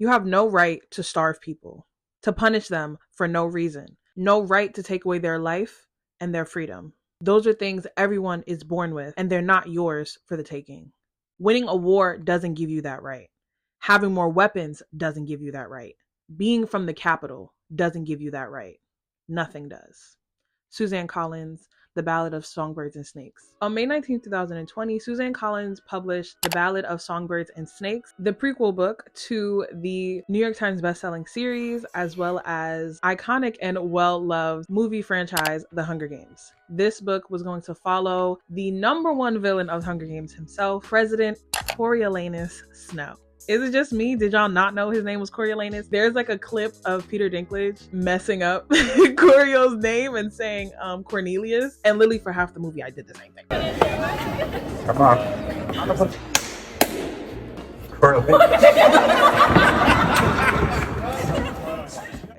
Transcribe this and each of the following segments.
You have no right to starve people, to punish them for no reason, no right to take away their life and their freedom. Those are things everyone is born with, and they're not yours for the taking. Winning a war doesn't give you that right. Having more weapons doesn't give you that right. Being from the capital doesn't give you that right. Nothing does. Suzanne Collins, The Ballad of Songbirds and Snakes. On May 19th, 2020, Suzanne Collins published The Ballad of Songbirds and Snakes, the prequel book to the New York Times bestselling series, as well as iconic and well-loved movie franchise, The Hunger Games. This book was going to follow the number one villain of Hunger Games himself, President Coriolanus Snow. Is it just me? Did y'all not know his name was Coriolanus? There's like a clip of Peter Dinklage messing up Corio's name and saying Cornelius. And literally for half the movie, I did the same thing. Come on.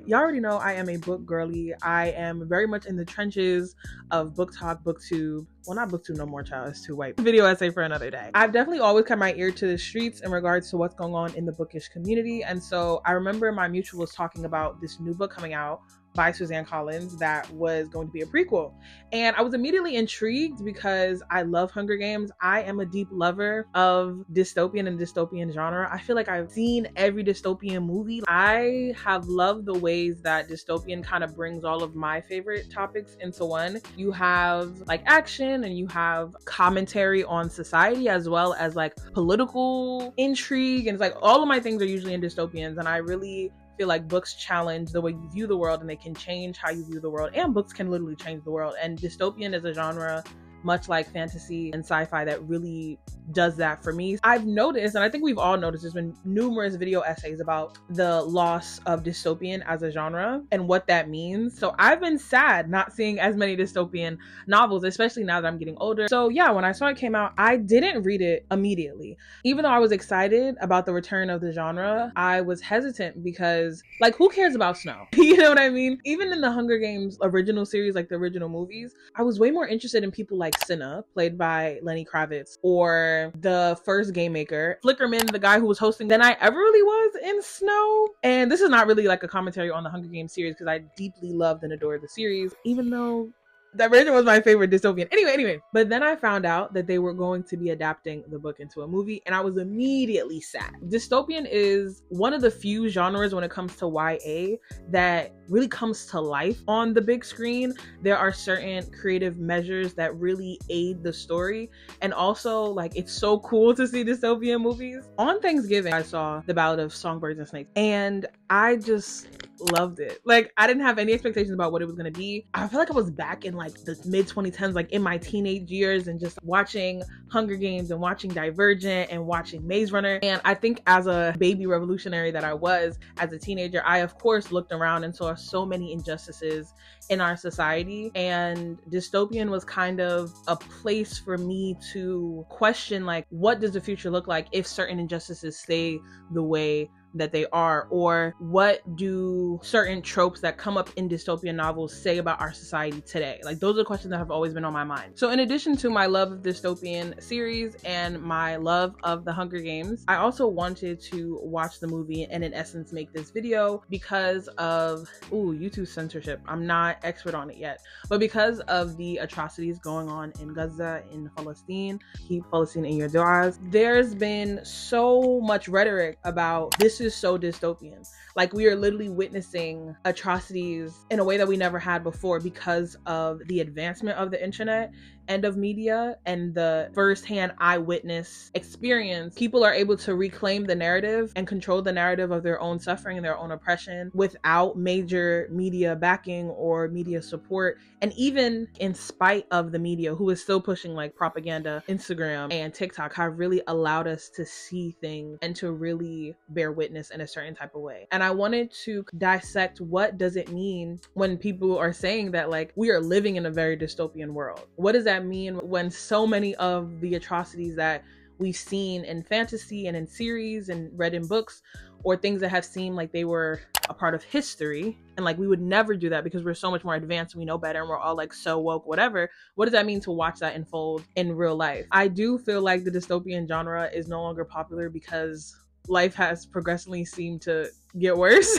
Y'all already know I am a book girly. I am very much in the trenches of book talk, booktube. Well, not booktube no more, child. It's too white. Video essay for another day. I've definitely always kept my ear to the streets in regards to what's going on in the bookish community. And so I remember my mutual was talking about this new book coming out by Suzanne Collins that was going to be a prequel. And I was immediately intrigued because I love Hunger Games. I am a deep lover of dystopian and dystopian genre. I feel like I've seen every dystopian movie. I have loved the ways that dystopian kind of brings all of my favorite topics into one. You have like action and you have commentary on society as well as like political intrigue. And it's like all of my things are usually in dystopians, and I really feel like books challenge the way you view the world, and they can change how you view the world, and books can literally change the world. And dystopian is a genre, much like fantasy and sci-fi, that really does that for me. I've noticed, and I think we've all noticed, there's been numerous video essays about the loss of dystopian as a genre and what that means. So I've been sad not seeing as many dystopian novels, especially now that I'm getting older. So yeah, when I saw it came out, I didn't read it immediately. Even though I was excited about the return of the genre, I was hesitant because, like, who cares about Snow? You know what I mean? Even in the Hunger Games original series, like the original movies, I was way more interested in people like Cinna, played by Lenny Kravitz, or the first game maker, Flickerman, the guy who was hosting, than I ever really was in Snow. And this is not really like a commentary on the Hunger Games series, because I deeply loved and adored the series, even though the original was my favorite dystopian. Anyway. But then I found out that they were going to be adapting the book into a movie, and I was immediately sad. Dystopian is one of the few genres when it comes to YA that really comes to life on the big screen. There are certain creative measures that really aid the story. And also, like, it's so cool to see dystopian movies. On Thanksgiving, I saw The Ballad of Songbirds and Snakes, and I just loved it. Like, I didn't have any expectations about what it was going to be. I feel like I was back in like the mid 2010s, like in my teenage years, and just watching Hunger Games and watching Divergent and watching Maze Runner. And I think as a baby revolutionary that I was as a teenager, I of course looked around and saw so many injustices in our society, and dystopian was kind of a place for me to question, like, what does the future look like if certain injustices stay the way that they are, or what do certain tropes that come up in dystopian novels say about our society today? Like, those are questions that have always been on my mind. So in addition to my love of dystopian series and my love of the Hunger Games, I also wanted to watch the movie and in essence make this video because of YouTube censorship. I'm not expert on it yet, but because of the atrocities going on in Gaza, in Palestine, keep Palestine in your du'as. There's been so much rhetoric about this is so dystopian. Like, we are literally witnessing atrocities in a way that we never had before because of the advancement of the internet and of media and the firsthand eyewitness experience. People are able to reclaim the narrative and control the narrative of their own suffering and their own oppression without major media backing or media support. And even in spite of the media, who is still pushing like propaganda, Instagram and TikTok have really allowed us to see things and to really bear witness in a certain type of way. And I wanted to dissect, what does it mean when people are saying that, like, we are living in a very dystopian world? What does that mean when so many of the atrocities that we've seen in fantasy and in series and read in books, or things that have seemed like they were a part of history, and like we would never do that because we're so much more advanced and we know better and we're all like so woke, whatever. What does that mean to watch that unfold in real life? I do feel like the dystopian genre is no longer popular because life has progressively seemed to get worse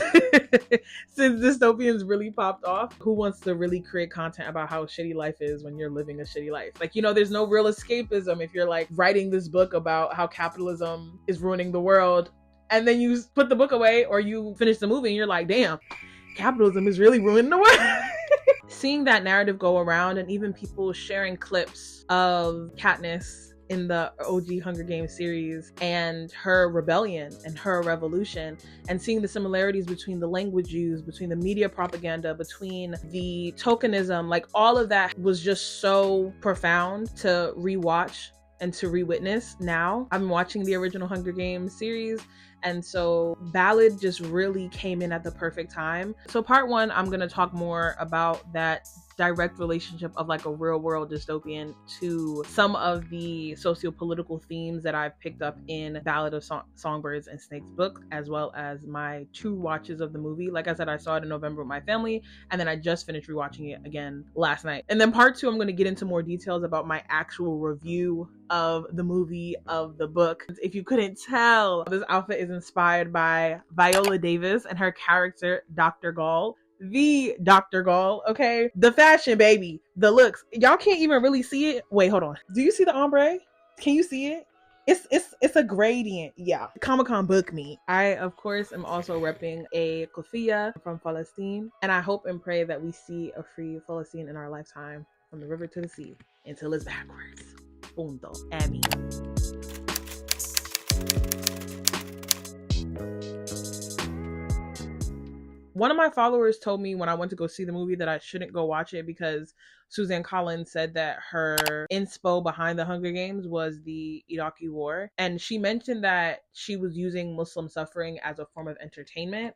since dystopians really popped off. Who wants to really create content about how shitty life is when you're living a shitty life? Like, there's no real escapism if you're like writing this book about how capitalism is ruining the world, and then you put the book away or you finish the movie and you're like, damn, capitalism is really ruining the world. Seeing that narrative go around, and even people sharing clips of Katniss in the OG Hunger Games series and her rebellion and her revolution, and seeing the similarities between the language used, between the media propaganda, between the tokenism, like all of that was just so profound to rewatch and to re-witness. Now I'm watching the original Hunger Games series, and so Ballad just really came in at the perfect time. So part one, I'm going to talk more about that direct relationship of like a real world dystopian to some of the sociopolitical themes that I've picked up in Ballad of Songbirds and Snakes book, as well as my 2 watches of the movie. Like I said, I saw it in November with my family, and then I just finished rewatching it again last night. And then part 2, I'm going to get into more details about my actual review of the movie, of the book. If you couldn't tell, this outfit is inspired by Viola Davis and her character Dr. Gall. The Dr. Gall, okay? The fashion, baby. The looks. Y'all can't even really see it. Wait, hold on. Do you see the ombre? Can you see it? It's a gradient. Yeah. Comic-Con book me. I, of course, am also repping a kufiyah from Palestine. And I hope and pray that we see a free Palestine in our lifetime, from the river to the sea, until it's backwards. Punto. Abby. One of my followers told me when I went to go see the movie that I shouldn't go watch it because Suzanne Collins said that her inspo behind the Hunger Games was the Iraqi war. And she mentioned that she was using Muslim suffering as a form of entertainment.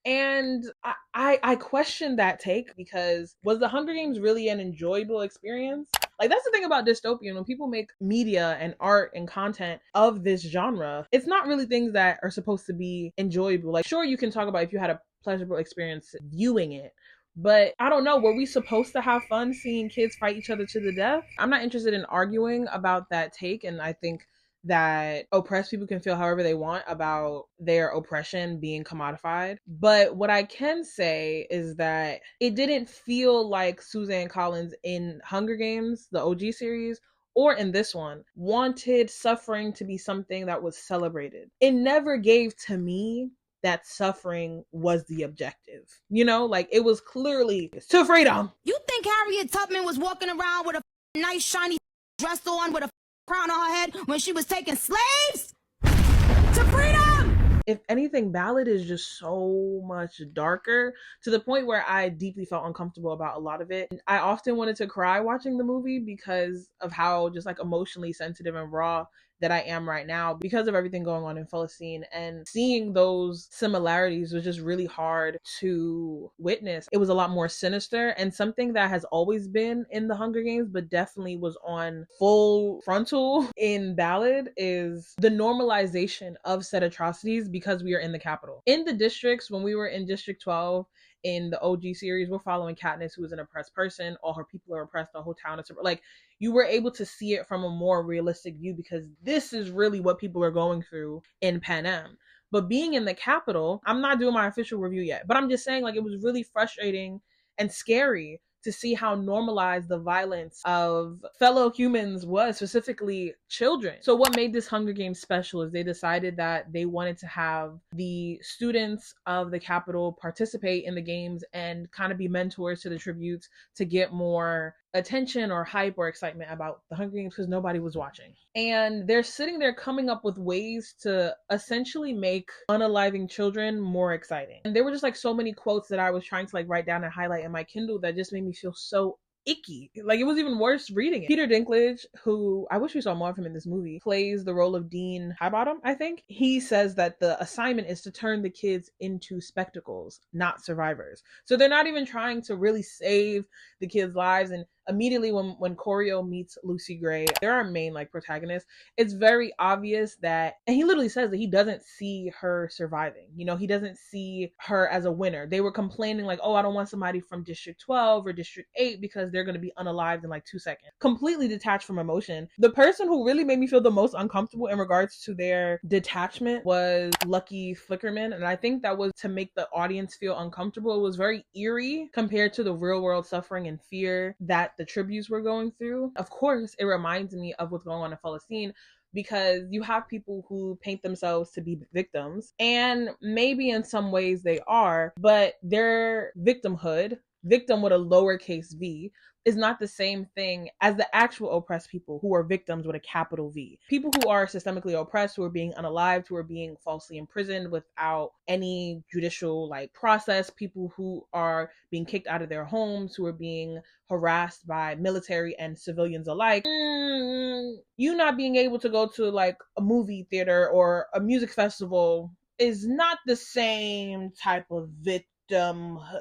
And I questioned that take, because was the Hunger Games really an enjoyable experience? Like, that's the thing about dystopian. When people make media and art and content of this genre, it's not really things that are supposed to be enjoyable. Like, sure, you can talk about if you had a pleasurable experience viewing it, but I don't know, were we supposed to have fun seeing kids fight each other to the death? I'm not interested in arguing about that take, and I think that oppressed people can feel however they want about their oppression being commodified. But what I can say is that it didn't feel like Suzanne Collins in Hunger Games, the OG series, or in this one, wanted suffering to be something that was celebrated. It never gave to me that suffering was the objective. Like, it was clearly to freedom. You think Harriet Tubman was walking around with a nice shiny dress on with a crown on her head when she was taking slaves to freedom? If anything, Ballad is just so much darker, to the point where I deeply felt uncomfortable about a lot of it. I often wanted to cry watching the movie because of how just like emotionally sensitive and raw that I am right now because of everything going on in Palestine, and seeing those similarities was just really hard to witness. It was a lot more sinister, and something that has always been in the Hunger Games but definitely was on full frontal in Ballad is the normalization of said atrocities because we are in the capital. In the districts, when we were in District 12 in the OG series, we're following Katniss, who is an oppressed person. All her people are oppressed. The whole town is like, you were able to see it from a more realistic view because this is really what people are going through in Panem. But being in the capital, I'm not doing my official review yet, but I'm just saying, like, it was really frustrating and scary to see how normalized the violence of fellow humans was, specifically children. So what made this Hunger Games special is they decided that they wanted to have the students of the Capitol participate in the games and kind of be mentors to the tributes to get more attention or hype or excitement about the Hunger Games because nobody was watching. And they're sitting there coming up with ways to essentially make unaliving children more exciting. And there were just like so many quotes that I was trying to like write down and highlight in my Kindle that just made me feel so icky. Like, it was even worse reading it. Peter Dinklage, who I wish we saw more of him in this movie, plays the role of Dean Highbottom, I think. He says that the assignment is to turn the kids into spectacles, not survivors. So they're not even trying to really save the kids' lives. And immediately when Koryo meets Lucy Gray, they're our main like protagonist, it's very obvious that, and he literally says that he doesn't see her surviving. You know, he doesn't see her as a winner. They were complaining like, oh, I don't want somebody from District 12 or District 8 because they're going to be unalived in like 2 seconds. Completely detached from emotion. The person who really made me feel the most uncomfortable in regards to their detachment was Lucky Flickerman, and I think that was to make the audience feel uncomfortable. It was very eerie compared to the real world suffering and fear that the tributes were going through. Of course, it reminds me of what's going on in Palestine, because you have people who paint themselves to be victims, and maybe in some ways they are, but their victimhood, victim with a lowercase v, is not the same thing as the actual oppressed people who are victims with a capital V. People who are systemically oppressed, who are being unalived, who are being falsely imprisoned without any judicial like process, people who are being kicked out of their homes, who are being harassed by military and civilians alike. You not being able to go to like a movie theater or a music festival is not the same type of victim.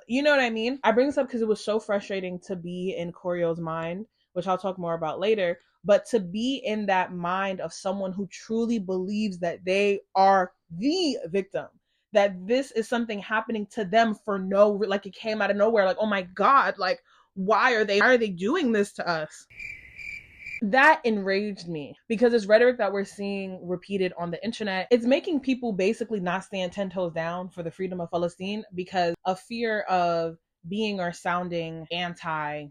You know what I mean? I bring this up because it was so frustrating to be in Koryo's mind, which I'll talk more about later, but to be in that mind of someone who truly believes that they are the victim, that this is something happening to them for no, like it came out of nowhere, like, oh my God, like, why are they doing this to us? That enraged me, because this rhetoric that we're seeing repeated on the internet, it's making people basically not stand 10 toes down for the freedom of Palestine because of fear of being or sounding anti,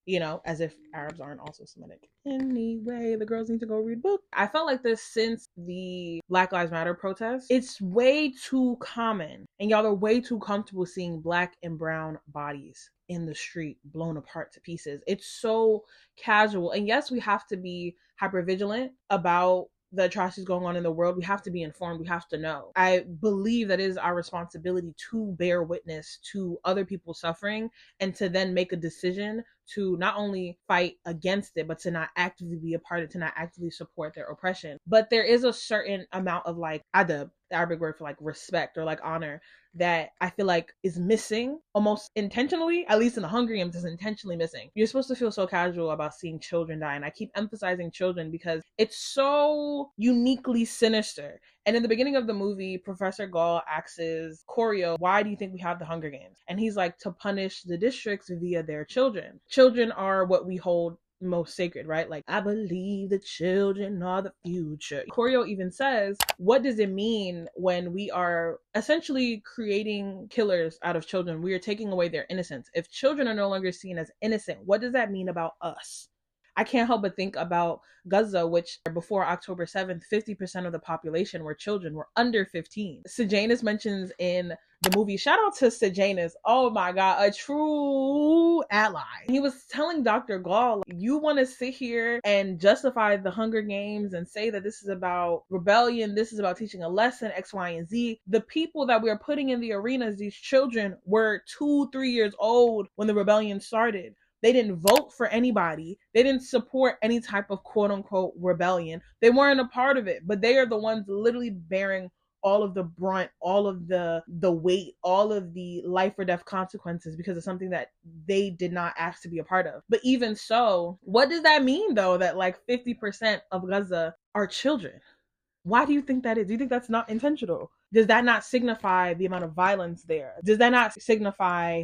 you know, as if Arabs aren't also Semitic. Anyway, the girls need to go read books. I felt like this since the Black Lives Matter protests. It's way too common, and y'all are way too comfortable seeing Black and brown bodies in the street blown apart to pieces. It's so casual. And yes, we have to be hyper vigilant about the atrocities going on in the world. We have to be informed. We have to know. I believe that it is our responsibility to bear witness to other people's suffering and to then make a decision to not only fight against it, but to not actively be a part of it, to not actively support their oppression. But there is a certain amount of like adab, the Arabic word for like respect or like honor, that I feel like is missing almost intentionally, at least in the Hunger Games, is intentionally missing. You're supposed to feel so casual about seeing children die, and I keep emphasizing children because it's so uniquely sinister. And in the beginning of the movie, Professor Gall asks Koryo, why do you think we have the Hunger Games? And he's like, to punish the districts via their children. Children are what we hold most sacred, right? Like, I believe the children are the future. Koryo even says, what does it mean when we are essentially creating killers out of children? We are taking away their innocence. If children are no longer seen as innocent, what does that mean about us? I can't help but think about Gaza, which before October 7th, 50% of the population were children, were under 15. Sejanus mentions in the movie, shout out to Sejanus, oh my God, a true ally. He was telling Dr. Gall, you want to sit here and justify the Hunger Games and say that this is about rebellion, this is about teaching a lesson, X, Y, and Z. The people that we are putting in the arenas, these children, were 2-3 years old when the rebellion started. They didn't vote for anybody. They didn't support any type of quote unquote rebellion. They weren't a part of it, but they are the ones literally bearing all of the brunt, all of the weight, all of the life or death consequences because of something that they did not ask to be a part of. But even so, what does that mean though, that like 50% of Gaza are children? Why do you think that is? Do you think that's not intentional? Does that not signify the amount of violence there? Does that not signify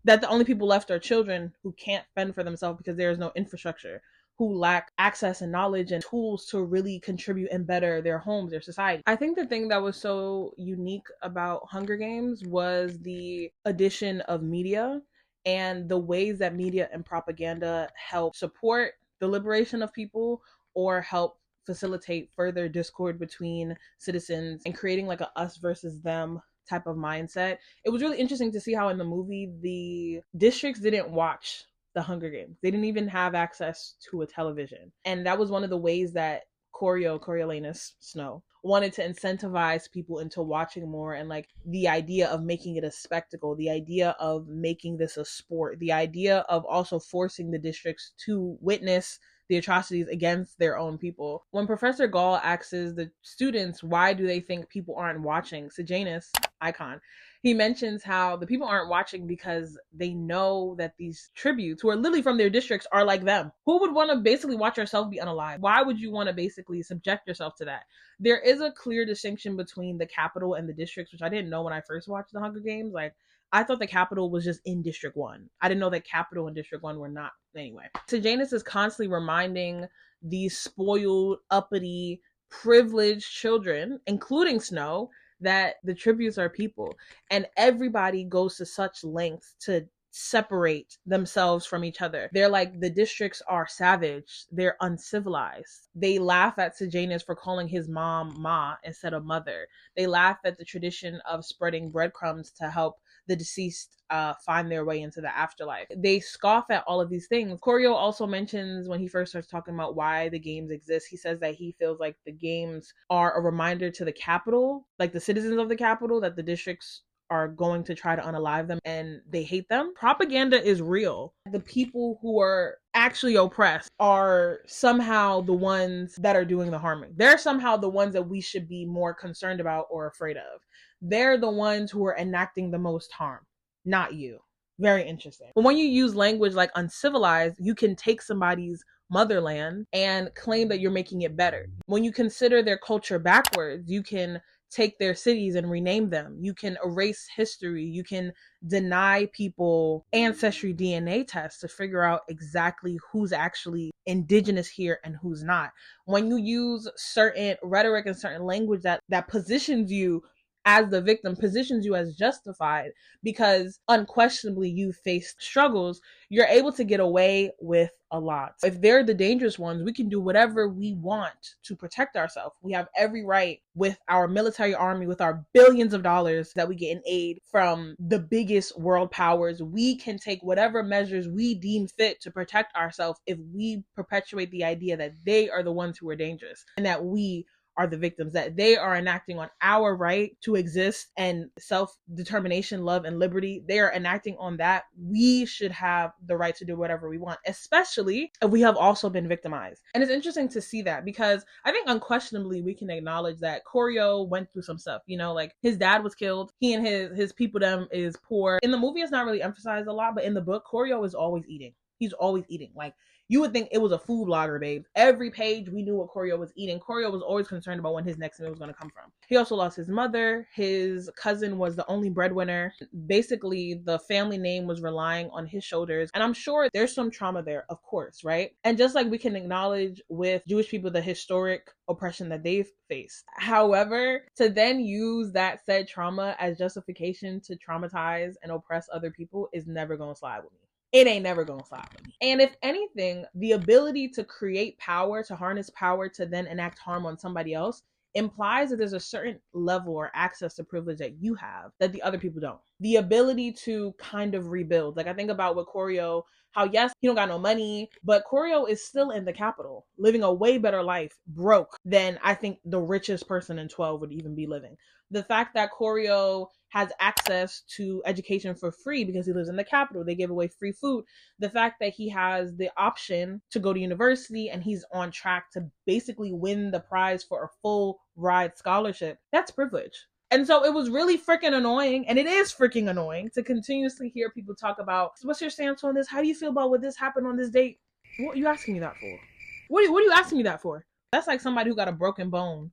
that the only people left are children who can't fend for themselves because there is no infrastructure, who lack access and knowledge and tools to really contribute and better their homes, their society? I think the thing that was so unique about Hunger Games was the addition of media and the ways that media and propaganda help support the liberation of people or help facilitate further discord between citizens and creating like a us versus them type of mindset. It was really interesting to see how in the movie the districts didn't watch the Hunger Games. They didn't even have access to a television. And that was one of the ways that Coriolanus Snow wanted to incentivize people into watching more, and like the idea of making it a spectacle, the idea of making this a sport, the idea of also forcing the districts to witness the atrocities against their own people. When Professor Gall asks the students why do they think people aren't watching, Sejanus, icon, he mentions how the people aren't watching because they know that these tributes who are literally from their districts are like them. Who would want to basically watch yourself be unalive? Why would you want to basically subject yourself to that? There is a clear distinction between the capital and the districts, which I didn't know when I first watched the Hunger Games. Like, I thought the capital was just in District 1. I didn't know that capital and District 1 were not. Anyway, Sejanus is constantly reminding these spoiled, uppity, privileged children, including Snow, that the tributes are people, and everybody goes to such lengths to separate themselves from each other. They're like, the districts are savage, they're uncivilized. They laugh at Sejanus for calling his mom Ma instead of mother. They laugh at the tradition of spreading breadcrumbs to help the deceased find their way into the afterlife. They scoff at all of these things. Corio also mentions, when he first starts talking about why the games exist, he says that he feels like the games are a reminder to the capital, like the citizens of the capital, that the districts are going to try to unalive them and they hate them. Propaganda is real. The people who are actually oppressed are somehow the ones that are doing the harming. They're somehow the ones that we should be more concerned about or afraid of. They're the ones who are enacting the most harm, not you. Very interesting. But when you use language like uncivilized, you can take somebody's motherland and claim that you're making it better. When you consider their culture backwards, you can take their cities and rename them. You can erase history. You can deny people ancestry DNA tests to figure out exactly who's actually indigenous here and who's not. When you use certain rhetoric and certain language that positions you as the victim, positions you as justified, because unquestionably you faced struggles, you're able to get away with a lot. If they're the dangerous ones, we can do whatever we want to protect ourselves. We have every right with our military army, with our billions of dollars that we get in aid from the biggest world powers. We can take whatever measures we deem fit to protect ourselves if we perpetuate the idea that they are the ones who are dangerous and that we are the victims, that they are enacting on our right to exist and self-determination, love, and liberty. They are enacting on that. We should have the right to do whatever we want, especially if we have also been victimized. And it's interesting to see that, because I think unquestionably we can acknowledge that Corio went through some stuff. You know, like his dad was killed. He and his people them is poor. In the movie, it's not really emphasized a lot, but in the book, Corio is always eating. He's always eating. Like, you would think it was a food blogger, babe. Every page we knew what Corio was eating. Corio was always concerned about when his next meal was going to come from. He also lost his mother. His cousin was the only breadwinner. Basically, the family name was relying on his shoulders. And I'm sure there's some trauma there, of course, right? And just like we can acknowledge with Jewish people the historic oppression that they've faced. However, to then use that said trauma as justification to traumatize and oppress other people is never going to slide with me. It ain't never gonna slide with me. And if anything, the ability to create power, to harness power, to then enact harm on somebody else implies that there's a certain level or access to privilege that you have that the other people don't. The ability to kind of rebuild. Like, I think about with Corio, how yes, he don't got no money, but Corio is still in the capital, living a way better life, broke, than I think the richest person in 12 would even be living. The fact that Corio has access to education for free because he lives in the capital, they give away free food. The fact that he has the option to go to university and he's on track to basically win the prize for a full ride scholarship, that's privilege. And so it was really freaking annoying, and it is freaking annoying to continuously hear people talk about, what's your stance on this? How do you feel about what this happened on this date? What are you asking me that for? What are you asking me that for? That's like somebody who got a broken bone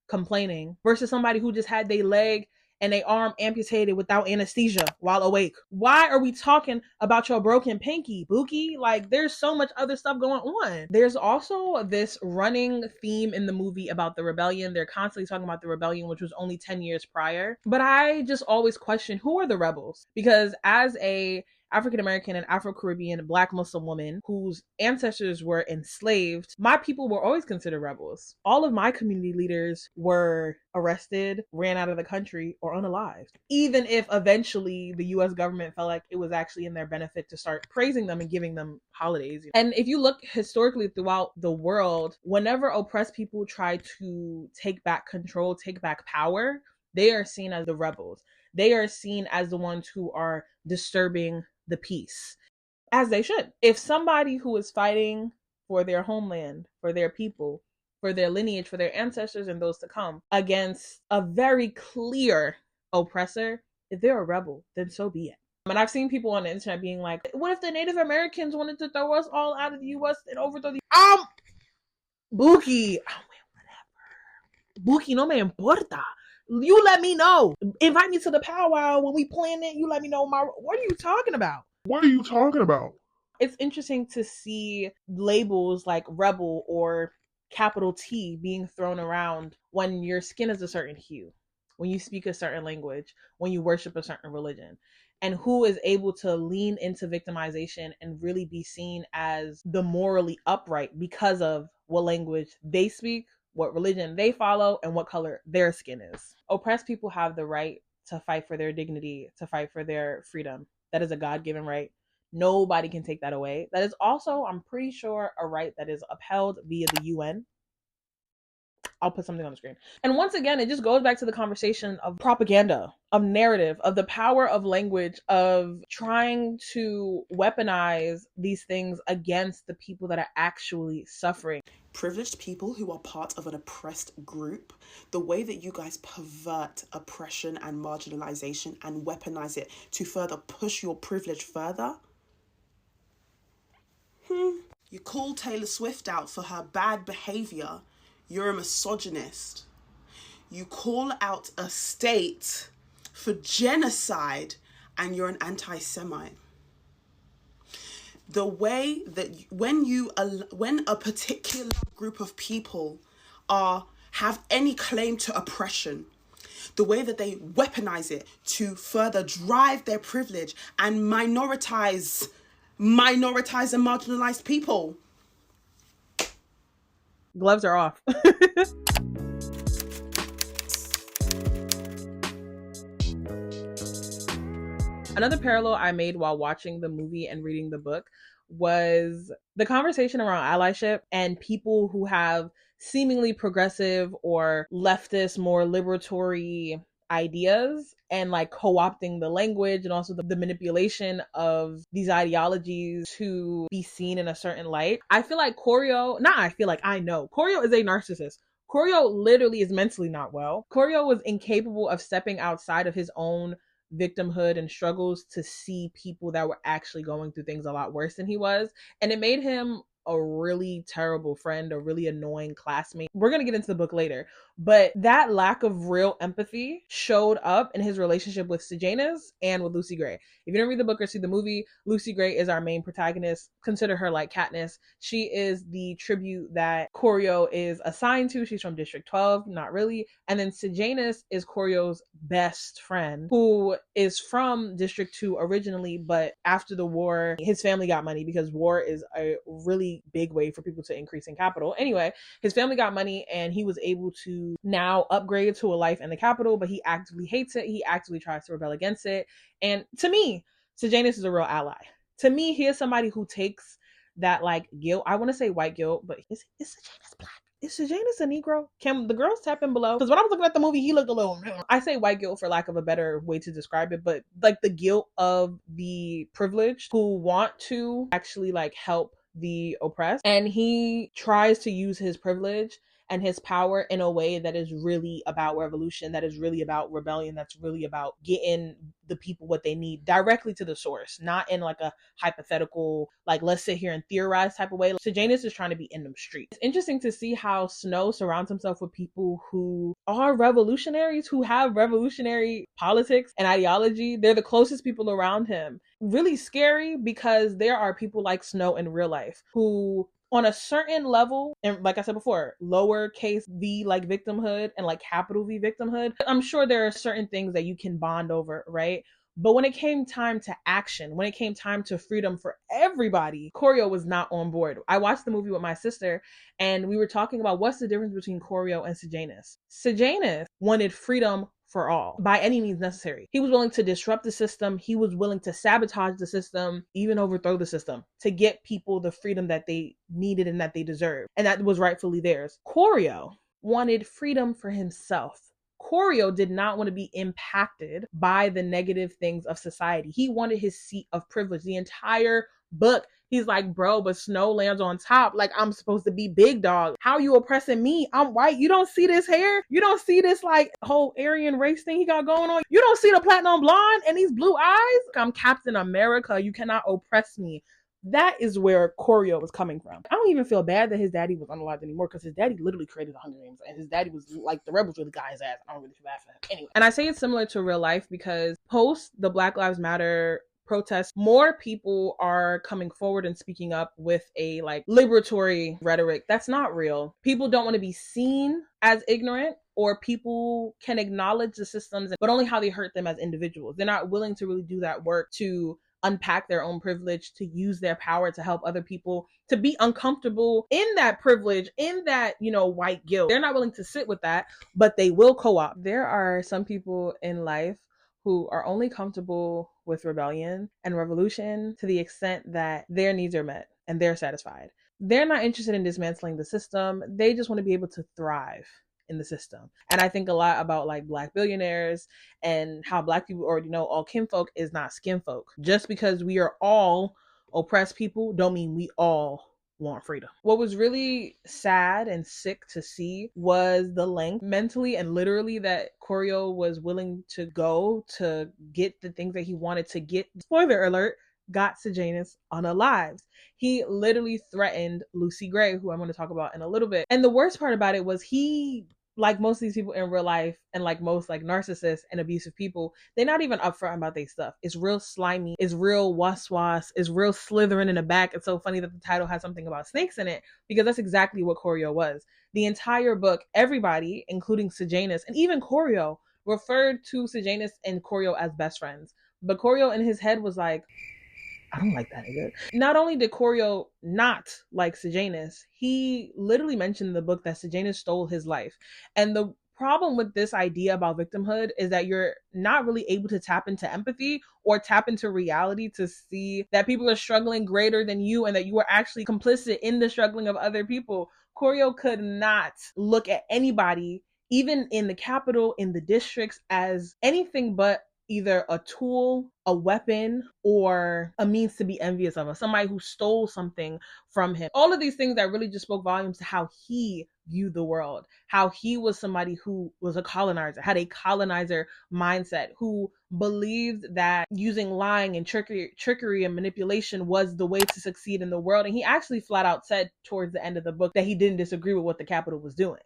complaining versus somebody who just had their leg and their arm amputated without anesthesia while awake. Why are we talking about your broken pinky, Bookie? Like, there's so much other stuff going on. There's also this running theme in the movie about the rebellion. They're constantly talking about the rebellion, which was only 10 years prior. But I just always question, who are the rebels? Because as a African-American and Afro-Caribbean Black Muslim woman whose ancestors were enslaved, my people were always considered rebels. All of my community leaders were arrested, ran out of the country, or unalived. Even if eventually the US government felt like it was actually in their benefit to start praising them and giving them holidays. And if you look historically throughout the world, whenever oppressed people try to take back control, take back power, they are seen as the rebels. They are seen as the ones who are disturbing the peace, as they should. If somebody who is fighting for their homeland, for their people, for their lineage, for their ancestors and those to come against a very clear oppressor, if they're a rebel, then so be it. And I've seen people on the internet being like, what if the Native Americans wanted to throw us all out of the US and overthrow the Buki, Buki, no me importa. You let me know. Invite me to the powwow when we plan it. You let me know what are you talking about? What are you talking about? It's interesting to see labels like rebel or capital T being thrown around when your skin is a certain hue, when you speak a certain language, when you worship a certain religion, and who is able to lean into victimization and really be seen as the morally upright because of what language they speak, what religion they follow, and what color their skin is. Oppressed people have the right to fight for their dignity, to fight for their freedom. That is a God-given right. Nobody can take that away. That is also, I'm pretty sure, a right that is upheld via the UN. I'll put something on the screen. And once again, it just goes back to the conversation of propaganda, of narrative, of the power of language, of trying to weaponize these things against the people that are actually suffering. Privileged people who are part of an oppressed group, the way that you guys pervert oppression and marginalization and weaponize it to further push your privilege further. You call Taylor Swift out for her bad behavior, you're a misogynist. You call out a state for genocide and you're an anti-Semite. The way that when a particular group of people have any claim to oppression, the way that they weaponize it to further drive their privilege and minoritize and marginalized people. Gloves are off. Another parallel I made while watching the movie and reading the book was the conversation around allyship and people who have seemingly progressive or leftist, more liberatory ideas and like co-opting the language and also the manipulation of these ideologies to be seen in a certain light. I know Koryo is a narcissist. Koryo literally is mentally not well. Koryo was incapable of stepping outside of his own victimhood and struggles to see people that were actually going through things a lot worse than he was. And it made him a really terrible friend, a really annoying classmate. We're going to get into the book later, but that lack of real empathy showed up in his relationship with Sejanus and with Lucy Gray. If you didn't read the book or see the movie, Lucy Gray is our main protagonist. Consider her like Katniss. She is the tribute that Koryo is assigned to. She's from District 12, not really. And then Sejanus is Koryo's best friend, who is from District 2 originally, but after the war, his family got money because war is a really big way for people to increase in capital. Anyway, his family got money and he was able to now upgrade to a life in the capital, but he actively hates it. He actively tries to rebel against it. And to me, Sejanus is a real ally. To me, he is somebody who takes that like guilt. I want to say white guilt, but is Sejanus black? Is Sejanus a Negro? Can the girls tap in below? Because when I was looking at the movie, he looked a little... I say white guilt for lack of a better way to describe it, but like the guilt of the privileged who want to actually like help the oppressed. And he tries to use his privilege and his power in a way that is really about revolution, that is really about rebellion, that's really about getting the people what they need directly to the source, not in like a hypothetical, like let's sit here and theorize type of way. Sejanus is trying to be in them streets. It's interesting to see how Snow surrounds himself with people who are revolutionaries, who have revolutionary politics and ideology. They're the closest people around him. Really scary because there are people like Snow in real life who on a certain level, and like I said before, lowercase v like victimhood and like capital V victimhood, I'm sure there are certain things that you can bond over, right? But when it came time to action, when it came time to freedom for everybody, Koryo was not on board. I watched the movie with my sister and we were talking about what's the difference between Koryo and Sejanus. Sejanus wanted freedom for all by any means necessary. He was willing to disrupt the system. He was willing to sabotage the system, even overthrow the system to get people the freedom that they needed and that they deserved. And that was rightfully theirs. Koryo wanted freedom for himself. Koryo did not want to be impacted by the negative things of society. He wanted his seat of privilege. The entire book, He's like, bro, but snow lands on top. Like, I'm supposed to be big dog. How are you oppressing me? I'm white. You don't see this hair? You don't see this like whole Aryan race thing he got going on? You don't see the platinum blonde and these blue eyes? I'm Captain America. You cannot oppress me. That is where Koryo was coming from. I don't even feel bad that his daddy was unalive anymore, because his daddy literally created the Hunger Games, and his daddy was like, the rebels really got his ass. I don't really feel bad for him. Anyway, and I say it's similar to real life because post the Black Lives Matter protests, more people are coming forward and speaking up with a like liberatory rhetoric that's not real. People don't want to be seen as ignorant, or people can acknowledge the systems, but only how they hurt them as individuals. They're not willing to really do that work to unpack their own privilege, to use their power to help other people, to be uncomfortable in that privilege, in that, you know, white guilt. They're not willing to sit with that, but they will co-opt. There are some people in life who are only comfortable with rebellion and revolution to the extent that their needs are met and they're satisfied. They're not interested in dismantling the system. They just want to be able to thrive in the system. And I think a lot about like Black billionaires and how Black people already know all kinfolk is not skinfolk. Just because we are all oppressed people don't mean we all want freedom. What was really sad and sick to see was the length mentally and literally that Koryo was willing to go to get the things that he wanted to get. Spoiler alert, got Sejanus unalived. He literally threatened Lucy Gray, who I'm going to talk about in a little bit. And the worst part about it was he, like most of these people in real life and like most like narcissists and abusive people, they're not even upfront about their stuff. It's real slimy. It's real was-was. It's real slithering in the back. It's so funny that the title has something about snakes in it, because that's exactly what Koryo was. The entire book, everybody, including Sejanus and even Koryo, referred to Sejanus and Koryo as best friends. But Koryo in his head was like, I don't like that nigga. Not only did Koryo not like Sejanus, he literally mentioned in the book that Sejanus stole his life. And the problem with this idea about victimhood is that you're not really able to tap into empathy or tap into reality to see that people are struggling greater than you and that you are actually complicit in the struggling of other people. Koryo could not look at anybody, even in the capital, in the districts, as anything but either a tool, a weapon, or a means to be envious of, somebody who stole something from him. All of these things that really just spoke volumes to how he viewed the world, how he was somebody who was a colonizer, had a colonizer mindset, who believed that using lying and trickery and manipulation was the way to succeed in the world. And he actually flat out said towards the end of the book that he didn't disagree with what the capital was doing.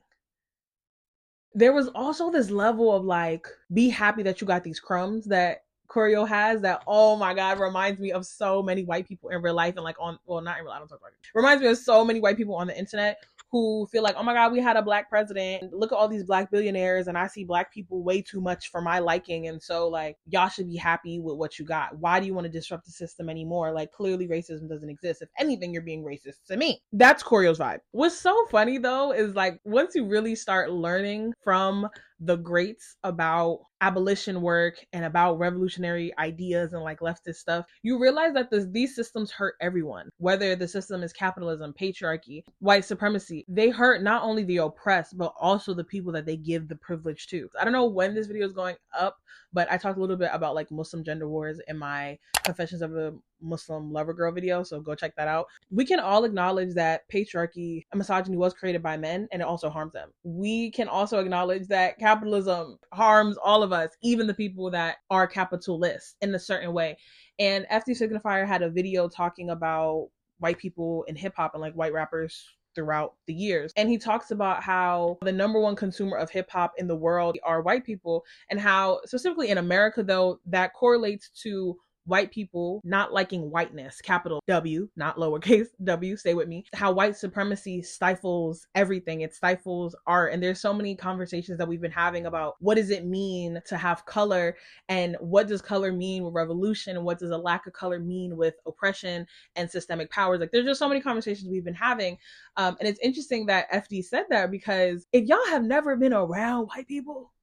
There was also this level of like, be happy that you got these crumbs that Koryo has that, oh my God, reminds me of so many white people in real life and like on, well, not in real life, I don't talk about it. Reminds me of so many white people on the internet who feel like, oh my God, we had a Black president. Look at all these Black billionaires and I see Black people way too much for my liking. And so like, y'all should be happy with what you got. Why do you want to disrupt the system anymore? Like clearly racism doesn't exist. If anything, you're being racist to me. That's Koryo's vibe. What's so funny though, is like, once you really start learning from the greats about abolition work and about revolutionary ideas and like leftist stuff, you realize that these systems hurt everyone. Whether the system is capitalism, patriarchy, white supremacy, they hurt not only the oppressed, but also the people that they give the privilege to. I don't know when this video is going up, but I talked a little bit about like Muslim gender wars in my Confessions of a Muslim Lover Girl video, so go check that out. We can all acknowledge that patriarchy and misogyny was created by men and it also harms them. We can also acknowledge that capitalism harms all of us, even the people that are capitalists in a certain way. And FD Signifier had a video talking about white people in hip hop and like white rappers throughout the years. And he talks about how the number one consumer of hip hop in the world are white people, and how specifically in America though, that correlates to white people not liking whiteness, capital W, not lowercase w, stay with me. How white supremacy stifles everything. It stifles art. And there's so many conversations that we've been having about what does it mean to have color, and what does color mean with revolution, and what does a lack of color mean with oppression and systemic powers. Like there's just so many conversations we've been having. And it's interesting that FD said that, because if y'all have never been around white people,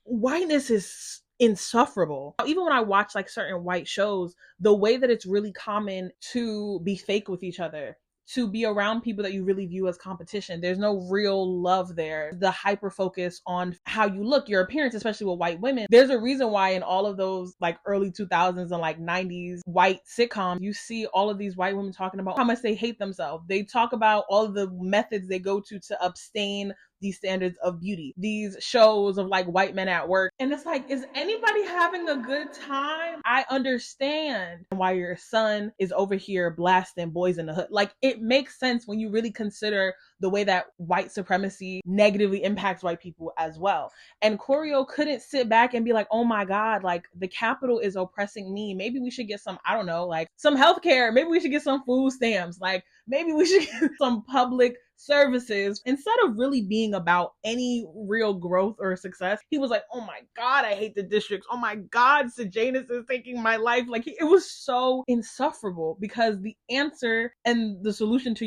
whiteness is insufferable. Even when I watch like certain white shows, the way that it's really common to be fake with each other, to be around people that you really view as competition. There's no real love there. The hyper focus on how you look, your appearance, especially with white women. There's a reason why in all of those like early 2000s and like 90s white sitcoms, you see all of these white women talking about how much they hate themselves. They talk about all of the methods they go to abstain these standards of beauty, these shows of like white men at work. And it's like, is anybody having a good time? I understand why your son is over here blasting Boys in the Hood. Like, it makes sense when you really consider the way that white supremacy negatively impacts white people as well. And Corio couldn't sit back and be like, oh my God, like the Capitol is oppressing me. Maybe we should get some, I don't know, like some healthcare. Maybe we should get some food stamps. Like maybe we should get some public services. Instead of really being about any real growth or success, he was like, oh my God, I hate the districts. Oh my God, Sejanus is taking my life. Like it was so insufferable, because the answer and the solution to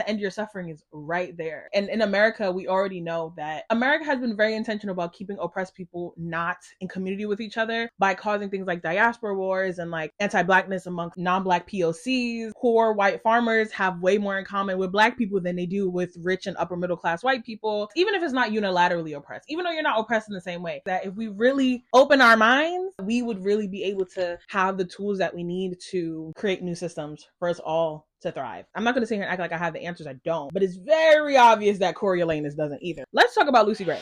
end your suffering is right there. And in America, we already know that America has been very intentional about keeping oppressed people not in community with each other by causing things like diaspora wars and like anti-blackness amongst non-black POCs. Poor white farmers have way more in common with black people than they do with rich and upper middle class white people, even if it's not unilaterally oppressed, even though you're not oppressed in the same way. That if we really open our minds, we would really be able to have the tools that we need to create new systems for us all to thrive. I'm not going to sit here and act like I have the answers. I don't, but it's very obvious that Coriolanus doesn't either. Let's talk about Lucy Gray.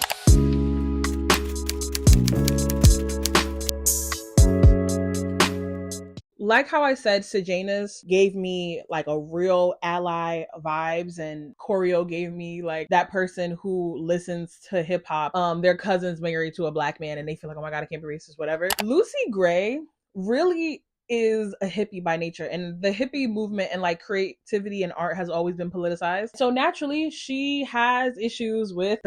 Like how I said, Sejanus gave me like a real ally vibes, and Corio gave me like that person who listens to hip hop. Their cousin's married to a black man and they feel like, oh my God, I can't be racist, whatever. Lucy Gray really is a hippie by nature, and the hippie movement and like creativity and art has always been politicized. So naturally, she has issues with,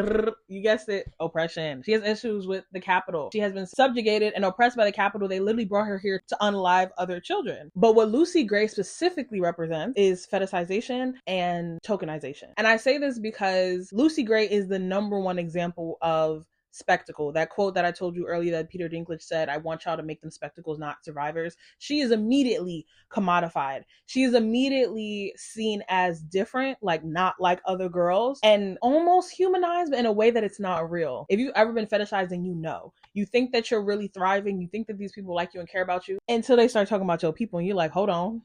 you guessed it, oppression. She has issues with the Capitol. She has been subjugated and oppressed by the Capitol. They literally brought her here to unalive other children. But what Lucy Gray specifically represents is fetishization and tokenization. And I say this because Lucy Gray is the number one example of spectacle. That quote that I told you earlier that Peter Dinklage said, I want y'all to make them spectacles, not survivors. She is immediately commodified. She is immediately seen as different, like not like other girls, and almost humanized, but in a way that it's not real. If you've ever been fetishized, then you know. You think that you're really thriving. You think that these people like you and care about you until they start talking about your people, and you're like, hold on.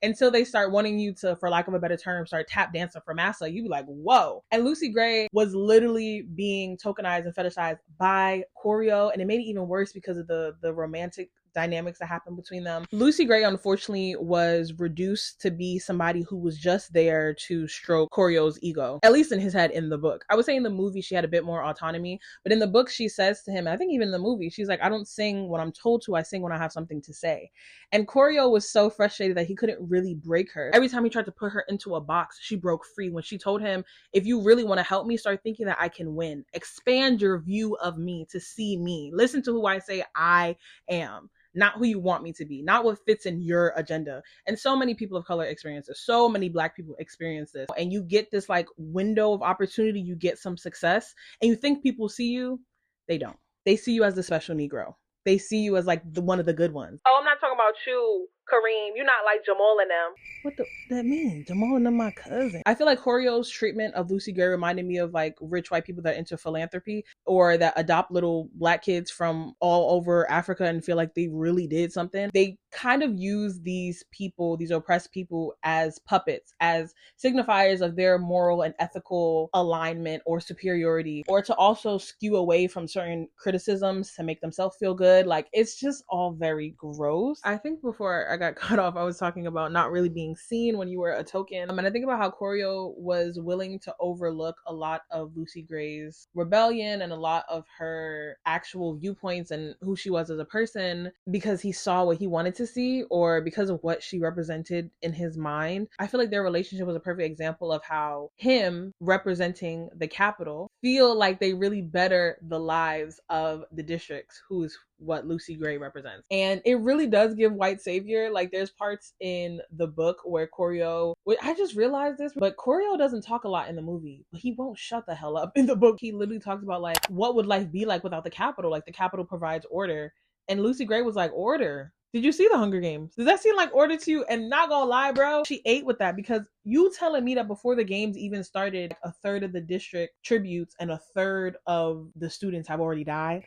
Until they start wanting you to, for lack of a better term, start tap dancing for massa. You be like, whoa. And Lucy Gray was literally being tokenized and fetishized by Corio, and it made it even worse because of the romantic dynamics that happened between them. Lucy Gray, unfortunately, was reduced to be somebody who was just there to stroke Corio's ego, at least in his head in the book. I would say in the movie, she had a bit more autonomy, but in the book, she says to him, I think even in the movie, she's like, I don't sing when I'm told to, I sing when I have something to say. And Corio was so frustrated that he couldn't really break her. Every time he tried to put her into a box, she broke free. When she told him, if you really want to help me, start thinking that I can win. Expand your view of me to see me. Listen to who I say I am. Not who you want me to be, not what fits in your agenda. And so many people of color experience this. So many Black people experience this. And you get this like window of opportunity, you get some success, and you think people see you. They don't. They see you as the special Negro. They see you as like one of the good ones. Oh, I'm not talking about you, Kareem. You're not like Jamal and them. What that mean? Jamal and them my cousin. I feel like Corio's treatment of Lucy Gray reminded me of like rich white people that are into philanthropy or that adopt little Black kids from all over Africa and feel like they really did something. They kind of use these people, these oppressed people, as puppets, as signifiers of their moral and ethical alignment or superiority, or to also skew away from certain criticisms to make themselves feel good. Like, it's just all very gross. I think before I got cut off, I was talking about not really being seen when you were a token. And I think about how Corio was willing to overlook a lot of Lucy Gray's rebellion and a lot of her actual viewpoints and who she was as a person because he saw what he wanted to see or because of what she represented in his mind. I feel like their relationship was a perfect example of how him representing the Capitol feel like they really better the lives of the districts, who's what Lucy Gray represents. And it really does give white savior. Like, there's parts in the book where Corio, I just realized this, but Corio doesn't talk a lot in the movie, but he won't shut the hell up in the book. He literally talks about like, what would life be like without the Capitol? Like, the Capitol provides order. And Lucy Gray was like, order? Did you see the Hunger Games? Does that seem like order to you? And not gonna lie, bro, she ate with that, because you telling me that before the games even started, a third of the district tributes and a third of the students have already died?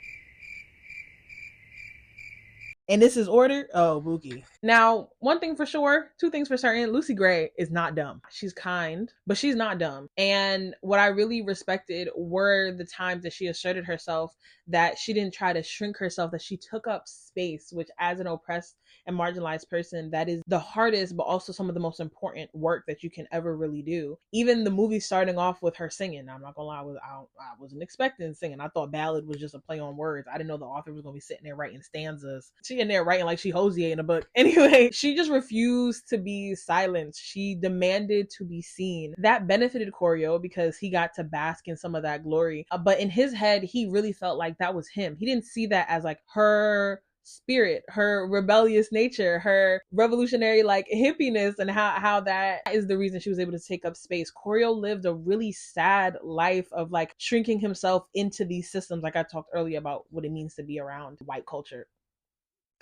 And this is order? Oh, Bookie. Now, one thing for sure, two things for certain, Lucy Gray is not dumb. She's kind, but she's not dumb. And what I really respected were the times that she asserted herself, that she didn't try to shrink herself, that she took up space, which as an oppressed and marginalized person, that is the hardest, but also some of the most important work that you can ever really do. Even the movie starting off with her singing. Now, I'm not gonna lie, I wasn't expecting singing. I thought Ballad was just a play on words. I didn't know the author was gonna be sitting there writing stanzas. She in there writing like she Hosier in a book. Anyway, she just refused to be silenced. She demanded to be seen. That benefited Choreo because he got to bask in some of that glory. But in his head, he really felt like that was him. He didn't see that as like her spirit, her rebellious nature, her revolutionary like hippiness, and how that is the reason she was able to take up space. Choreo lived a really sad life of like shrinking himself into these systems, like I talked earlier about what it means to be around white culture.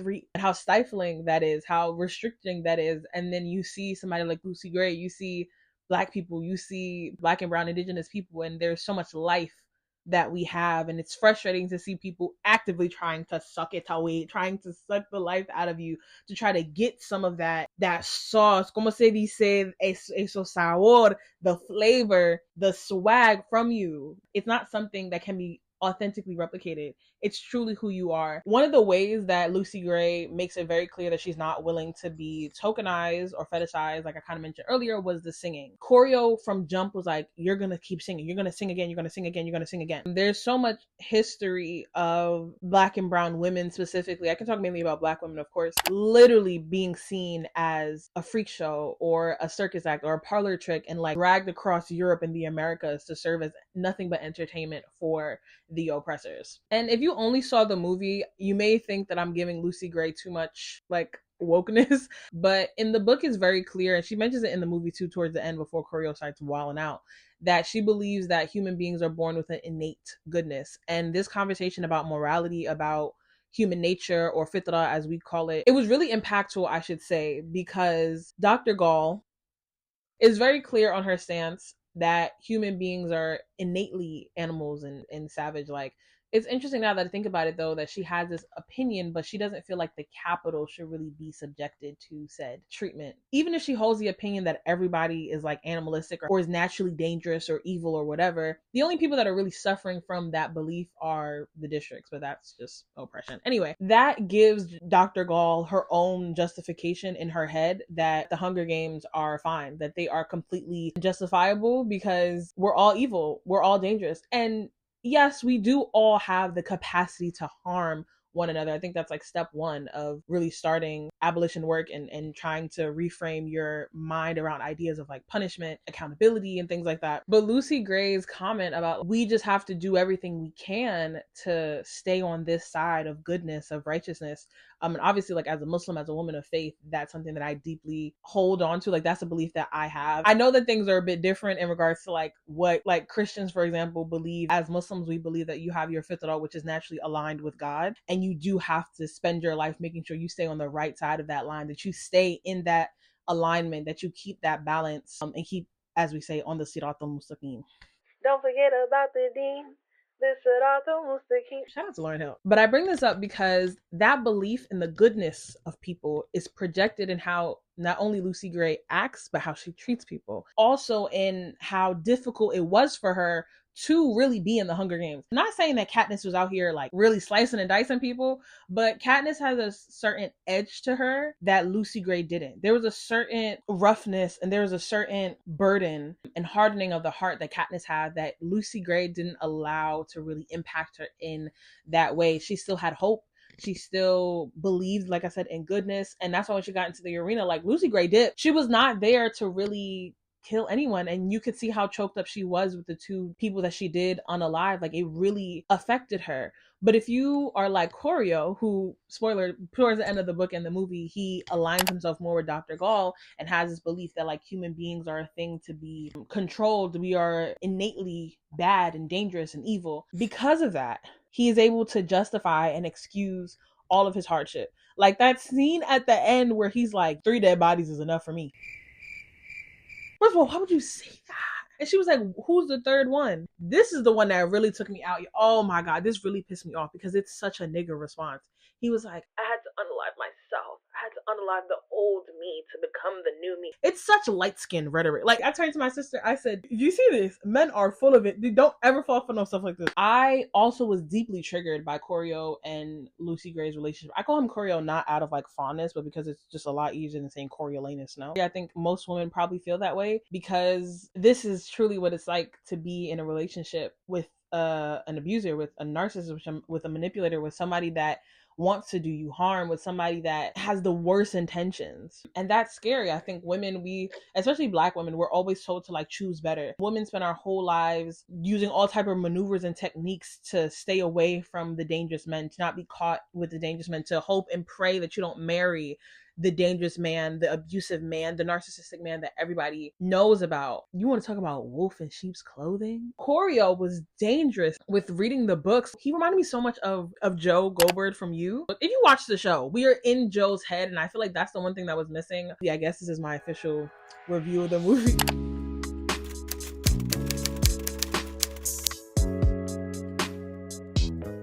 And how stifling that is, how restricting that is. And then you see somebody like Lucy Gray, you see Black people, you see Black and brown indigenous people, and there's so much life that we have, and it's frustrating to see people actively trying to suck it away, trying to suck the life out of you, to try to get some of that sauce, como se dice, eso sabor, the flavor, the swag from you. It's not something that can be authentically replicated. It's truly who you are. One of the ways that Lucy Gray makes it very clear that she's not willing to be tokenized or fetishized, like I kind of mentioned earlier, was the singing. Choreo from jump was like, you're gonna keep singing, you're gonna sing again, you're gonna sing again, you're gonna sing again. There's so much history of Black and brown women specifically, I can talk mainly about Black women of course, literally being seen as a freak show or a circus act or a parlor trick, and like dragged across Europe and the Americas to serve as nothing but entertainment for the oppressors. And if you only saw the movie, you may think that I'm giving Lucy Gray too much like wokeness, but in the book it's very clear, and she mentions it in the movie too towards the end before Choreo starts wilding out, that she believes that human beings are born with an innate goodness. And this conversation about morality, about human nature, or fitra as we call it, it was really impactful, I should say, because Dr. Gall is very clear on her stance that human beings are innately animals and savage. Like, it's interesting now that I think about it though, that she has this opinion, but she doesn't feel like the capital should really be subjected to said treatment. Even if she holds the opinion that everybody is like animalistic or is naturally dangerous or evil or whatever, the only people that are really suffering from that belief are the districts, but that's just oppression. Anyway, that gives Dr. Gall her own justification in her head that the Hunger Games are fine, that they are completely justifiable because we're all evil, we're all dangerous. And yes, we do all have the capacity to harm one another. I think that's like step one of really starting abolition work and trying to reframe your mind around ideas of like punishment, accountability, and things like that. But Lucy Gray's comment about we just have to do everything we can to stay on this side of goodness, of righteousness. And obviously, like as a Muslim, as a woman of faith, that's something that I deeply hold on to. Like that's a belief that I have. I know that things are a bit different in regards to like what like Christians, for example, believe. As Muslims, we believe that you have your fitrah, which is naturally aligned with God, and you do have to spend your life making sure you stay on the right side of that line, that you stay in that alignment, that you keep that balance, and keep, as we say, on the sirat al-mustaqim. Don't forget about the deen. Shout out to Lauryn Hill. But I bring this up because that belief in the goodness of people is projected in how not only Lucy Gray acts, but how she treats people. Also in how difficult it was for her to really be in the Hunger Games. I'm not saying that Katniss was out here like really slicing and dicing people, but Katniss has a certain edge to her that Lucy Gray didn't. There was a certain roughness and there was a certain burden and hardening of the heart that Katniss had that Lucy Gray didn't allow to really impact her in that way. She still had hope. She still believed, like I said, in goodness. And that's why when she got into the arena, like Lucy Gray did, she was not there to really kill anyone. And you could see how choked up she was with the two people that she did unalive. Like it really affected her. But if you are like Choreo, who, spoiler, towards the end of the book and the movie, he aligns himself more with Dr. Gall and has this belief that like human beings are a thing to be controlled. We are innately bad and dangerous and evil. Because of that, he is able to justify and excuse all of his hardship. Like that scene at the end where he's like, 3 dead bodies is enough for me. First of all, why would you say that? And she was like, who's the third one? This is the one that really took me out. Oh my God, this really pissed me off because it's such a nigga response. He was like, I had to unalive myself. I had to unalive the old me to become the new me. It's such light-skinned rhetoric. Like, I turned to my sister, I said, you see this? Men are full of it. They don't ever fall for no stuff like this. I also was deeply triggered by Corio and Lucy Gray's relationship. I call him Corio not out of like fondness, but because it's just a lot easier than saying Coriolanus, no? Yeah, I think most women probably feel that way because this is truly what it's like to be in a relationship with an abuser, with a narcissist, with a manipulator, with somebody that wants to do you harm, with somebody that has the worst intentions. And that's scary. I think women, especially Black women, we're always told to like choose better. Women spend our whole lives using all type of maneuvers and techniques to stay away from the dangerous men, to not be caught with the dangerous men, to hope and pray that you don't marry the dangerous man, the abusive man, the narcissistic man that everybody knows about. You want to talk about wolf in sheep's clothing? Corio was dangerous with reading the books. He reminded me so much of Joe Goldberg from You. If you watch the show, we are in Joe's head, and I feel like that's the one thing that was missing. Yeah, I guess this is my official review of the movie.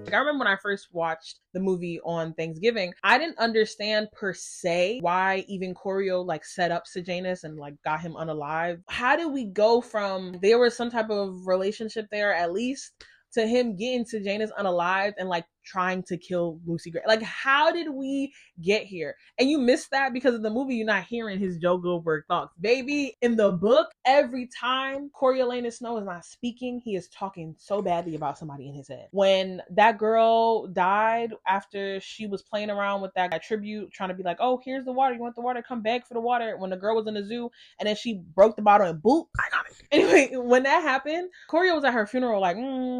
Like, I remember when I first watched the movie on Thanksgiving, I didn't understand per se why even Corio like set up Sejanus and like got him unalive. How did we go from there was some type of relationship there at least to him getting Sejanus unalive and like trying to kill Lucy Gray? Like, how did we get here? And you missed that because of the movie. You're not hearing his Joe Goldberg thoughts. Baby, in the book, every time Coriolanus Snow is not speaking, he is talking so badly about somebody in his head. When that girl died after she was playing around with that tribute, trying to be like, oh, here's the water. You want the water? Come beg for the water. When the girl was in the zoo and then she broke the bottle and boop, I got it. Anyway, when that happened, Corio was at her funeral like,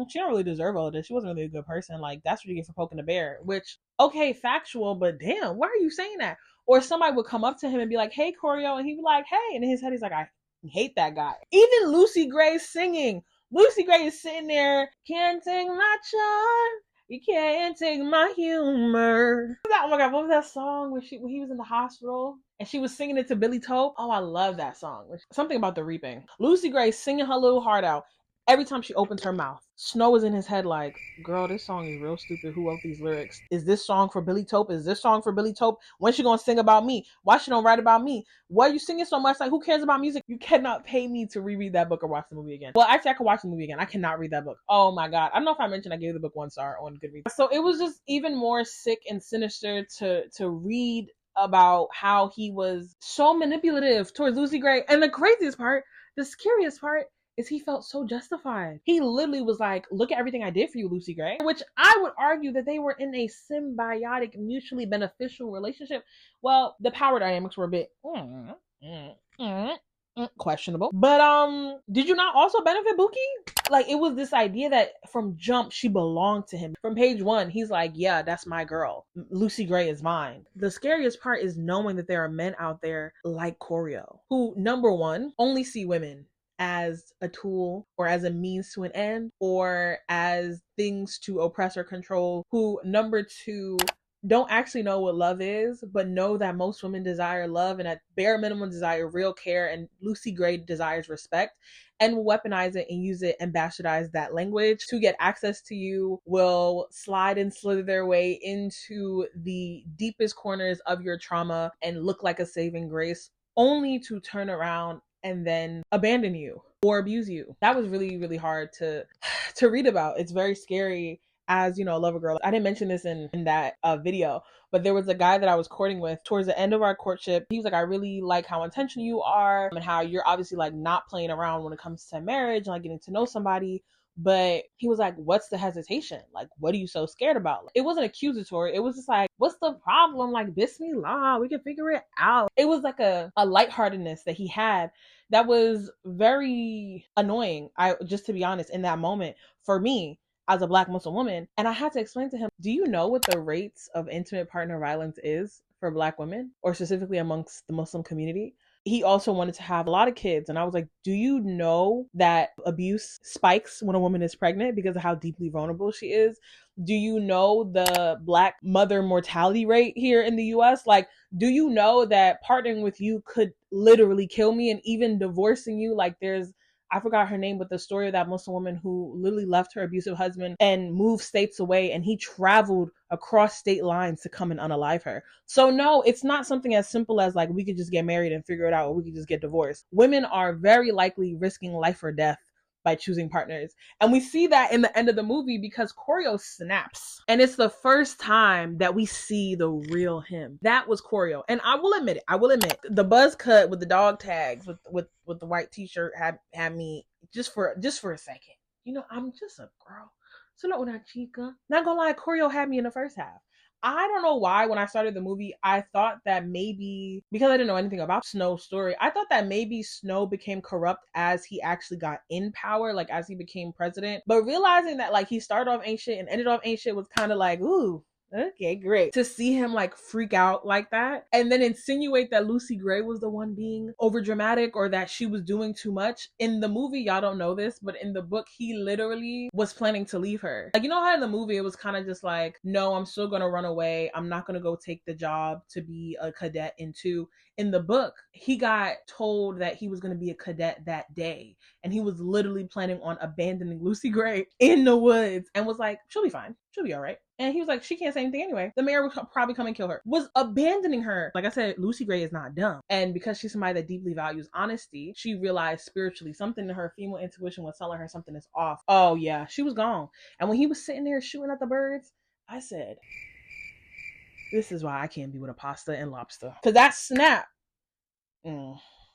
she don't really deserve all of this. She wasn't really a good person. Like, that's what you get for poking the bear. Which, okay, factual, but damn, why are you saying that? Or somebody would come up to him and be like, hey, Corio, and he'd be like, hey, and in his head he's like, I hate that guy. Even Lucy Gray singing. Lucy Gray is sitting there, can't take my charm, you can't take my humor. Oh my God, what was that song when he was in the hospital and she was singing it to Billy Tope? Oh, I love that song. Something about the reaping. Lucy Gray singing her little heart out. Every time she opens her mouth, Snow is in his head like, girl, this song is real stupid. Who wrote these lyrics? Is this song for Billy Tope? Is this song for Billy Tope? When's she gonna sing about me? Why she don't write about me? Why are you singing so much? Like, who cares about music? You cannot pay me to reread that book or watch the movie again. Well, actually, I could watch the movie again. I cannot read that book. Oh my God. I don't know if I mentioned I gave the book 1 star on Goodreads. So it was just even more sick and sinister to read about how he was so manipulative towards Lucy Gray. And the craziest part, the scariest part, is he felt so justified. He literally was like, look at everything I did for you, Lucy Gray. Which I would argue that they were in a symbiotic, mutually beneficial relationship. Well, the power dynamics were a bit questionable. But did you not also benefit Buki? Like, it was this idea that from jump, she belonged to him. From page 1, he's like, yeah, that's my girl. Lucy Gray is mine. The scariest part is knowing that there are men out there like Corio who, number one, only see women as a tool or as a means to an end or as things to oppress or control, who, number 2, don't actually know what love is, but know that most women desire love and at bare minimum desire real care, and Lucy Gray desires respect, and will weaponize it and use it and bastardize that language to get access to you, will slide and slither their way into the deepest corners of your trauma and look like a saving grace, only to turn around and then abandon you or abuse you. That was really, really hard to read about. It's very scary as, you know, a lover girl. I didn't mention this in that video, but there was a guy that I was courting with towards the end of our courtship. He was like, I really like how intentional you are and how you're obviously like not playing around when it comes to marriage and like getting to know somebody. But he was like, what's the hesitation? Like, what are you so scared about? It wasn't accusatory. It was just like, what's the problem? Like, bismillah, we can figure it out. It was like a lightheartedness that he had that was very annoying. Just to be honest, in that moment for me as a Black Muslim woman. And I had to explain to him, do you know what the rates of intimate partner violence is for Black women, or specifically amongst the Muslim community? he also wanted to have a lot of kids. And I was like, do you know that abuse spikes when a woman is pregnant because of how deeply vulnerable she is? Do you know the Black mother mortality rate here in the US? Like, do you know that partnering with you could literally kill me? And even divorcing you, like there's, I forgot her name, but the story of that Muslim woman who literally left her abusive husband and moved states away, and he traveled across state lines to come and unalive her. So no, it's not something as simple as like we could just get married and figure it out, or we could just get divorced. Women are very likely risking life or death by choosing partners. And we see that in the end of the movie because Choreo snaps. And it's the first time that we see the real him. That was Choreo. And I will admit, the buzz cut with the dog tags with the white t-shirt had me just for a second. You know, I'm just a girl. So not una chica. Not gonna lie, Choreo had me in the first half. I don't know why when I started the movie, I thought that maybe, because I didn't know anything about Snow's story, I thought that maybe Snow became corrupt as he actually got in power, like as he became president. But realizing that like he started off ain't shit and ended off ain't shit was kind of like, ooh, okay, great. To see him like freak out like that and then insinuate that Lucy Gray was the one being over dramatic or that she was doing too much. In the movie, y'all don't know this, but in the book, he literally was planning to leave her. Like, you know how in the movie it was kind of just like, no, I'm still gonna run away. I'm not gonna go take the job to be a cadet in 2. In the book, he got told that he was going to be a cadet that day. And he was literally planning on abandoning Lucy Gray in the woods and was like, she'll be fine. She'll be all right. And he was like, she can't say anything anyway. The mayor would probably come and kill her. Was abandoning her. Like I said, Lucy Gray is not dumb. And because she's somebody that deeply values honesty, she realized spiritually something in her female intuition was telling her something is off. Oh yeah, she was gone. And when he was sitting there shooting at the birds, I said, this is why I can't be with a pasta and lobster. Because that snap.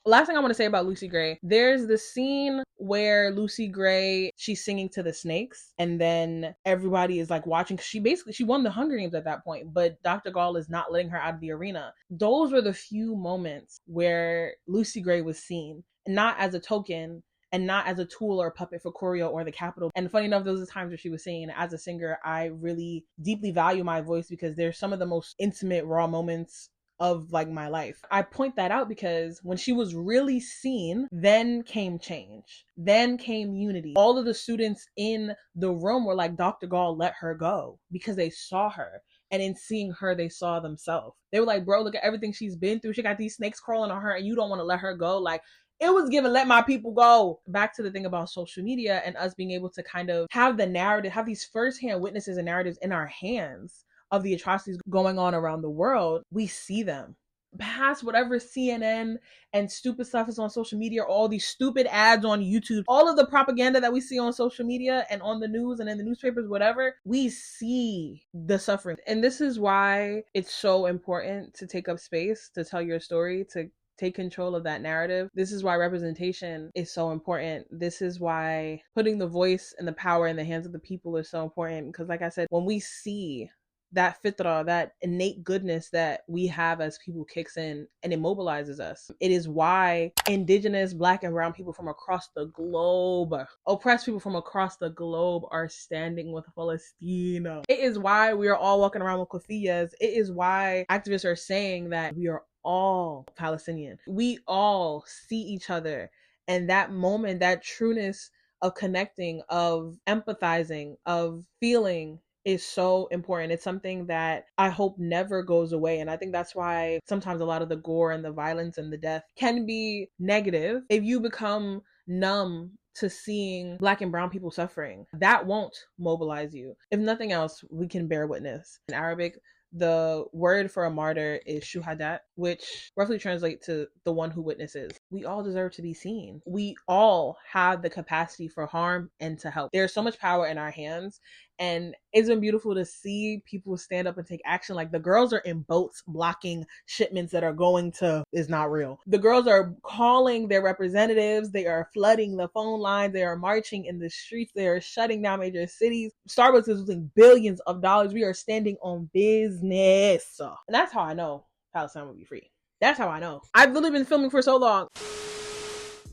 Last thing I want to say about Lucy Gray, there's the scene where Lucy Gray, she's singing to the snakes and then everybody is like watching. She won the Hunger Games at that point, but Dr. Gall is not letting her out of the arena. Those were the few moments where Lucy Gray was seen, not as a token and not as a tool or a puppet for Choreo or the Capitol. And funny enough, those are the times where she was singing. As a singer, I really deeply value my voice because they're some of the most intimate, raw moments of like my life. I point that out because when she was really seen, then came change. Then came unity. All of the students in the room were like, Dr. Gall, let her go, because they saw her. And in seeing her, they saw themselves. They were like, bro, look at everything she's been through. She got these snakes crawling on her and you don't want to let her go. Like, it was given, let my people go. Back to the thing about social media and us being able to kind of have the narrative, have these firsthand witnesses and narratives in our hands of the atrocities going on around the world. We see them past whatever CNN and stupid stuff is on social media, all these stupid ads on YouTube, all of the propaganda that we see on social media and on the news and in the newspapers, whatever, we see the suffering. And this is why it's so important to take up space, to tell your story, to take control of that narrative. This is why representation is so important. This is why putting the voice and the power in the hands of the people is so important. Because like I said, when we see that fitra, that innate goodness that we have as people kicks in and it mobilizes us. It is why indigenous, Black and brown people from across the globe, oppressed people from across the globe are standing with Palestine. It is why we are all walking around with kufiyas. It is why activists are saying that we are all Palestinian. We all see each other. And that moment, that trueness of connecting, of empathizing, of feeling is so important. It's something that I hope never goes away. And I think that's why sometimes a lot of the gore and the violence and the death can be negative. If you become numb to seeing Black and brown people suffering, that won't mobilize you. If nothing else, we can bear witness. In Arabic, the word for a martyr is shuhadat, which roughly translates to the one who witnesses. We all deserve to be seen. We all have the capacity for harm and to help. There's so much power in our hands. And it's been beautiful to see people stand up and take action. Like the girls are in boats blocking shipments that are going to, is not real. The girls are calling their representatives. They are flooding the phone lines. They are marching in the streets. They are shutting down major cities. Starbucks is losing billions of dollars. We are standing on business. And that's how I know Palestine will be free. That's how I know. I've literally been filming for so long.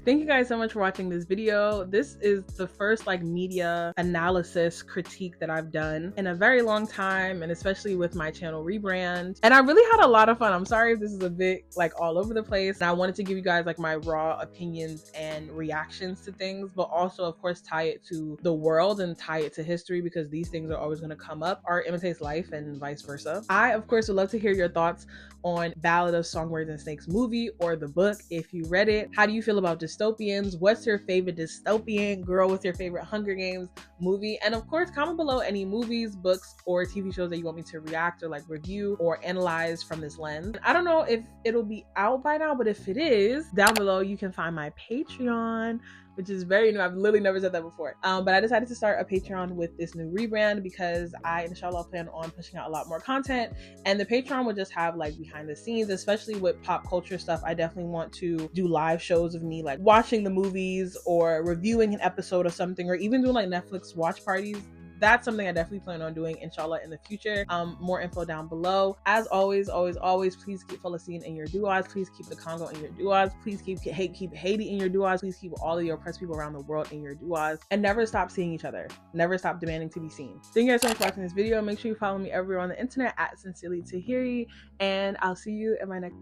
Thank you guys so much for watching this video. This is the first like media analysis critique that I've done in a very long time, and especially with my channel rebrand. And I really had a lot of fun. I'm sorry if this is a bit like all over the place. And I wanted to give you guys like my raw opinions and reactions to things, but also of course tie it to the world and tie it to history, because these things are always going to come up. Art imitates life and vice versa. I of course would love to hear your thoughts on Ballad of Songbirds and Snakes movie or the book if you read it. How do you feel about dystopians? What's your favorite dystopian? Girl, what's your favorite Hunger Games movie? And of course, comment below any movies, books, or TV shows that you want me to react or like review or analyze from this lens. I don't know if it'll be out by now, but if it is, down below you can find my Patreon, which is very new. I've literally never said that before. But I decided to start a Patreon with this new rebrand because I, inshallah, plan on pushing out a lot more content. And the Patreon would just have like behind the scenes, especially with pop culture stuff. I definitely want to do live shows of me like watching the movies or reviewing an episode of something, or even doing like Netflix watch parties. That's something I definitely plan on doing, inshallah, in the future. More info down below. As always, please keep Palestine in your duas. Please keep the Congo in your duas. Please keep Haiti in your duas. Please keep all of your oppressed people around the world in your duas. And never stop seeing each other. Never stop demanding to be seen. Thank you guys so much for watching this video. Make sure you follow me everywhere on the internet at Sincerely Tahiry. And I'll see you in my next.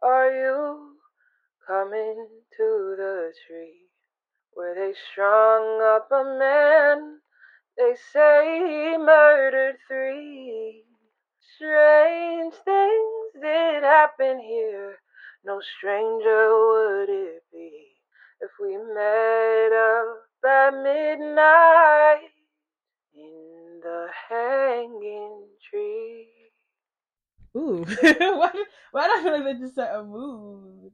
Are you coming to the tree where they strung up a man? They say he murdered 3. Strange things did happen here. No stranger would it be if we met up at midnight in the hanging tree. Ooh, why do I feel like that just set a mood?